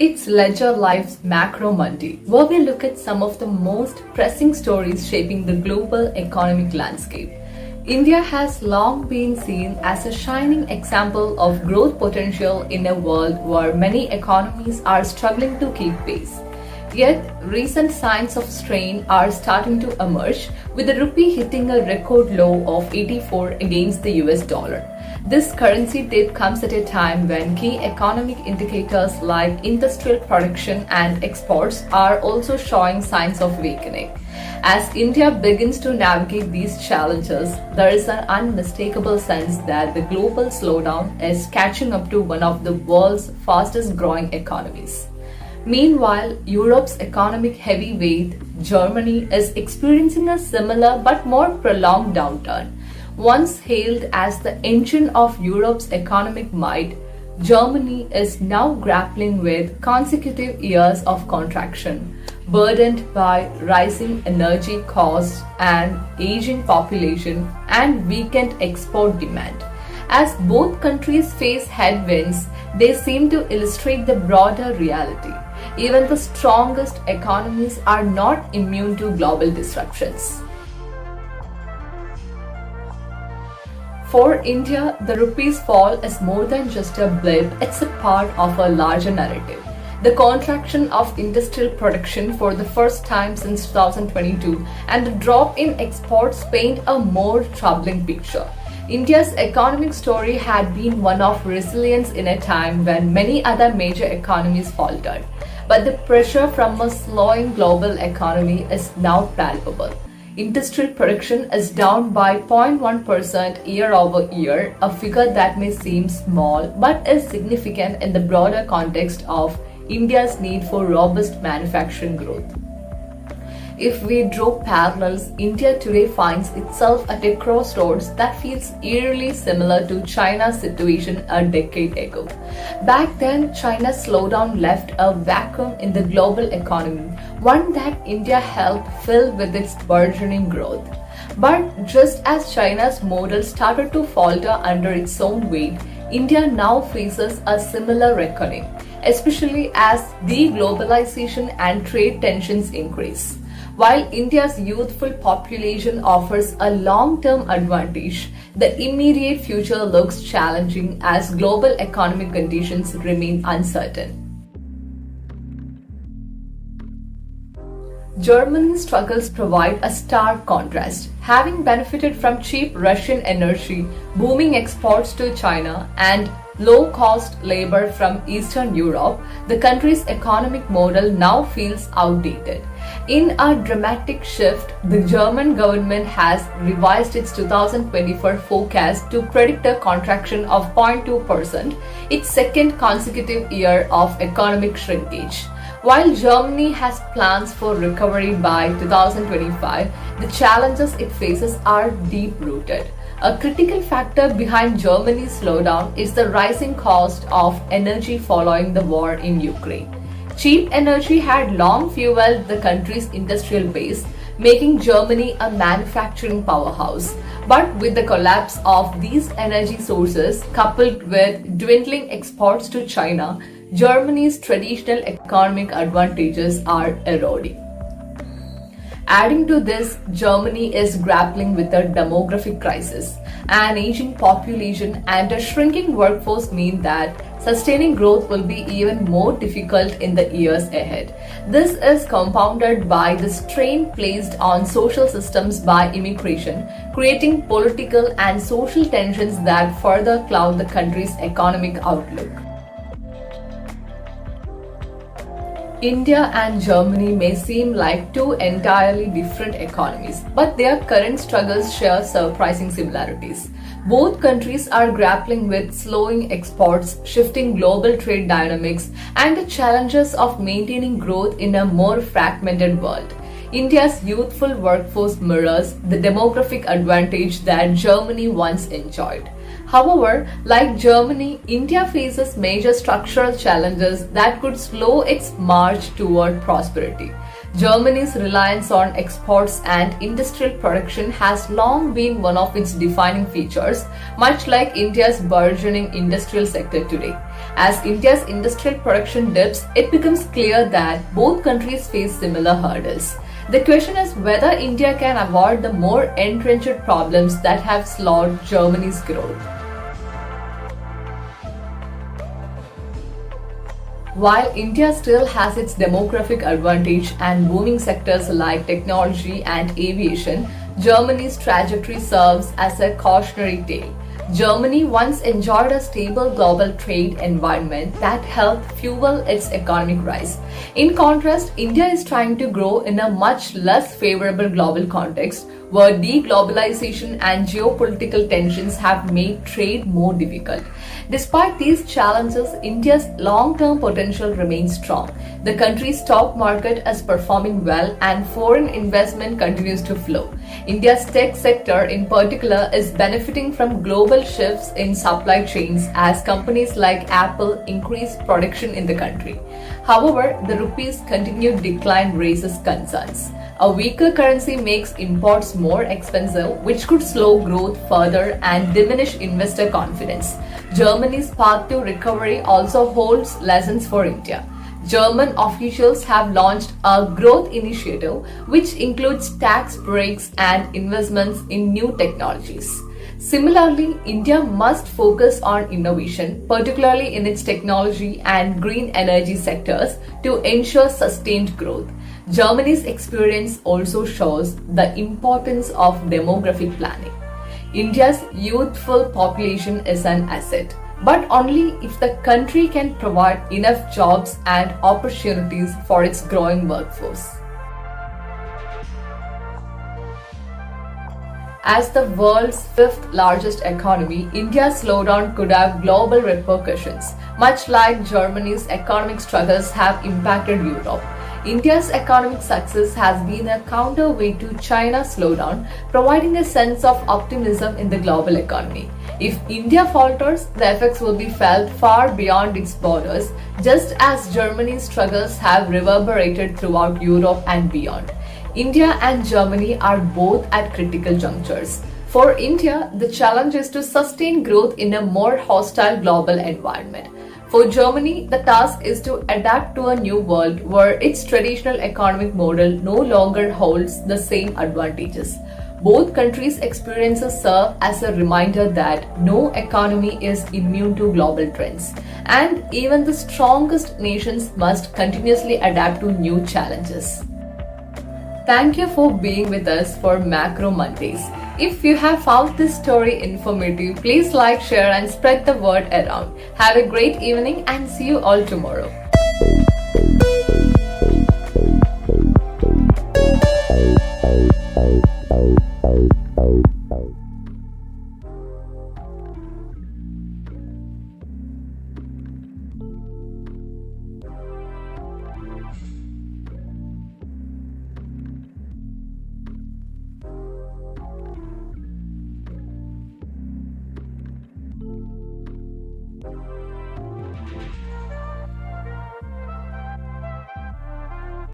It's Ledger Life's Macro Monday, where we look at some of the most pressing stories shaping the global economic landscape. India has long been seen as a shining example of growth potential in a world where many economies are struggling to keep pace. Yet, recent signs of strain are starting to emerge, with the rupee hitting a record low of 84 against the US dollar. This currency dip comes at a time when key economic indicators like industrial production and exports are also showing signs of weakening. As India begins to navigate these challenges, there is an unmistakable sense that the global slowdown is catching up to one of the world's fastest growing economies. Meanwhile, Europe's economic heavyweight, Germany, is experiencing a similar but more prolonged downturn. Once hailed as the engine of Europe's economic might, Germany is now grappling with consecutive years of contraction, burdened by rising energy costs, an aging population, and weakened export demand. As both countries face headwinds, they seem to illustrate the broader reality. Even the strongest economies are not immune to global disruptions. For India, the rupee's fall is more than just a blip, it's a part of a larger narrative. The contraction of industrial production for the first time since 2022 and the drop in exports paint a more troubling picture. India's economic story had been one of resilience in a time when many other major economies faltered. But the pressure from a slowing global economy is now palpable. Industrial production is down by 0.1% year over year, a figure that may seem small but is significant in the broader context of India's need for robust manufacturing growth. If we draw parallels, India today finds itself at a crossroads that feels eerily similar to China's situation a decade ago. Back then, China's slowdown left a vacuum in the global economy, one that India helped fill with its burgeoning growth. But just as China's model started to falter under its own weight, India now faces a similar reckoning, especially as deglobalization and trade tensions increase. While India's youthful population offers a long-term advantage, the immediate future looks challenging as global economic conditions remain uncertain. Germany's struggles provide a stark contrast. Having benefited from cheap Russian energy, booming exports to China, and low-cost labor from Eastern Europe, the country's economic model now feels outdated. In a dramatic shift, the German government has revised its 2024 forecast to predict a contraction of 0.2%, its second consecutive year of economic shrinkage. While Germany has plans for recovery by 2025, the challenges it faces are deep-rooted. A critical factor behind Germany's slowdown is the rising cost of energy following the war in Ukraine. Cheap energy had long fueled the country's industrial base, making Germany a manufacturing powerhouse. But with the collapse of these energy sources, coupled with dwindling exports to China, Germany's traditional economic advantages are eroding. Adding to this, Germany is grappling with a demographic crisis. An aging population and a shrinking workforce mean that sustaining growth will be even more difficult in the years ahead. This is compounded by the strain placed on social systems by immigration, creating political and social tensions that further cloud the country's economic outlook. India and Germany may seem like two entirely different economies, but their current struggles share surprising similarities. Both countries are grappling with slowing exports, shifting global trade dynamics, and the challenges of maintaining growth in a more fragmented world. India's youthful workforce mirrors the demographic advantage that Germany once enjoyed. However, like Germany, India faces major structural challenges that could slow its march toward prosperity. Germany's reliance on exports and industrial production has long been one of its defining features, much like India's burgeoning industrial sector today. As India's industrial production dips, it becomes clear that both countries face similar hurdles. The question is whether India can avoid the more entrenched problems that have slowed Germany's growth. While India still has its demographic advantage and booming sectors like technology and aviation, Germany's trajectory serves as a cautionary tale. Germany once enjoyed a stable global trade environment that helped fuel its economic rise. In contrast, India is trying to grow in a much less favorable global context where deglobalization and geopolitical tensions have made trade more difficult. Despite these challenges, India's long-term potential remains strong. The country's stock market is performing well and foreign investment continues to flow. India's tech sector in particular is benefiting from global shifts in supply chains as companies like Apple increase production in the country. However, the rupee's continued decline raises concerns. A weaker currency makes imports more expensive, which could slow growth further and diminish investor confidence. Germany's path to recovery also holds lessons for India. German officials have launched a growth initiative which includes tax breaks and investments in new technologies. Similarly, India must focus on innovation, particularly in its technology and green energy sectors, to ensure sustained growth. Germany's experience also shows the importance of demographic planning. India's youthful population is an asset, but only if the country can provide enough jobs and opportunities for its growing workforce. As the world's fifth largest economy, India's slowdown could have global repercussions, much like Germany's economic struggles have impacted Europe. India's economic success has been a counterweight to China's slowdown, providing a sense of optimism in the global economy. If India falters, the effects will be felt far beyond its borders, just as Germany's struggles have reverberated throughout Europe and beyond. India and Germany are both at critical junctures. For India, the challenge is to sustain growth in a more hostile global environment. For Germany, the task is to adapt to a new world where its traditional economic model no longer holds the same advantages. Both countries' experiences serve as a reminder that no economy is immune to global trends, and even the strongest nations must continuously adapt to new challenges. Thank you for being with us for Macro Mondays. If you have found this story informative, please like, share and spread the word around. Have a great evening and see you all tomorrow.